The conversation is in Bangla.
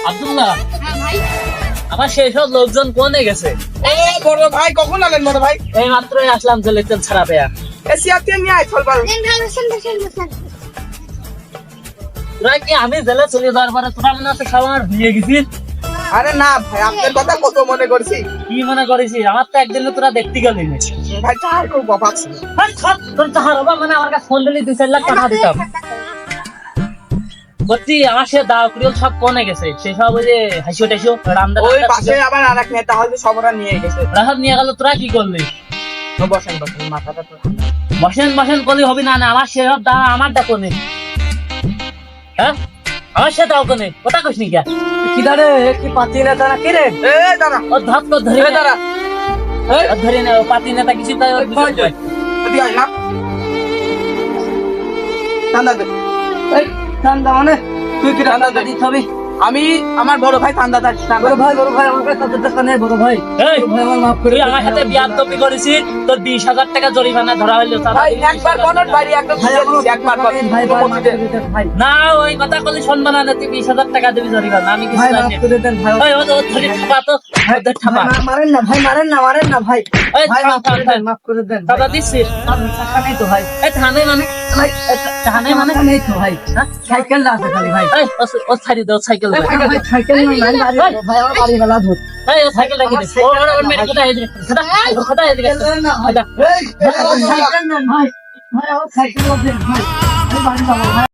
আব্দুল্লাহ, হ্যাঁ ভাই। আমার সেই সব লোকজন কোনে গেছে? ও বড় ভাই, কখন আলেন বড় ভাই? এই মাত্রই আসলাম জেলে তেল ছাড়া পেয়া। এসিয়াতে নিয়ে আয় চলবার। দেন ভাই, বসেন বসেন বসেন। তোরা কি আমি জেলে চলে যাওয়ার পরে তোরা মনে হচ্ছে সব আমার বিয়ে গেছিস? আরে না ভাই, আপনার কথা কত মনে করছি কি মনে করেছিস? আমার তো একদিন তোরা দেখতে গেলি না। ভাই। চার খুব অভাব ছিল। তোর চাহার বাবা মানে আমার কাছে ফোন দিলি 2-4 লাখ টাকা দিতাম। বলছি আমার সে দাও ক্রিয়াল সব কোনে গেছে? সে সব ওই যে হাসিও টাসিও রামদা ওই পাশে আবার আরেক নেতা হয়তো সবরা নিয়ে গেছে। রাহাত নিয়ে গেল, তোরা কি করলি? তো বসেন বসেন, মাথাটা তো ঠান্ডা। বসেন বসেন করলে হবে না, না আমার সে সব দাও আমারটা কোনে? হ্যাঁ আমার সে দাও কোনে? কথা কইস নি কে? কি দাঁড়ে কি পাতি নেতা না কি রে? এ দাঁড়া, ও ধাপ তো ধরে এ দাঁড়া। ধরে না, ও পাতি নেতা কিছু তাই ওর বিষয় কয়। এদিকে আয় না। ঠান্ডা দে। এই ঠান্ডা মানে তুই কি ঠান্ডা দে? দিতে হবে। আমি আমার বড় ভাই ঠান্ডা দে। বড় ভাই আমার কাছে কত টাকা নেই বড় ভাই। এই ভাই আমার মাফ করে, তুই আমার সাথে বিয়াদবি করেছিস, তোর 20,000 টাকা জরিমানা ধরা হইলো। ভাই একবার বনট বাড়ি একদম ভাই দিয়ে দিছি, একবার বল। ভাই ভাই না, ওই কথা কলি শুনবা না, তুই 20,000 টাকা দিবি জরিমানা, আমি কিছু জানি না। ওই ও ধরে ঠাপা তো, ওদের ঠাপা। মারেন না ভাই, মারেন না ভাই। এই ভাই থাম, মাফ থাম, করে থাম। দেন, মাফ করে দেন। টাকা দিছিস? টাকা নেই তো ভাই। এই থানে মানে ভাই, থানে মানে টাকা নেই তো ভাই। হ্যাঁ? সাইকেল আছে খালি ভাই। এই ও ছাড়ি দাও সাইকেল দে। ভাই সাইকেল নেই ভাই, বাড়ি ভাই আমার বাড়ি বেলা ধর। এই ও সাইকেলটা কি দে? ওর মেরে কোথায় এদিকে? কোথায় এদিকে? এই, সাইকেল নেন ভাই। ভাই আমার সাইকেল দেন ভাই। আমি বাড়ি যাবো ভাই।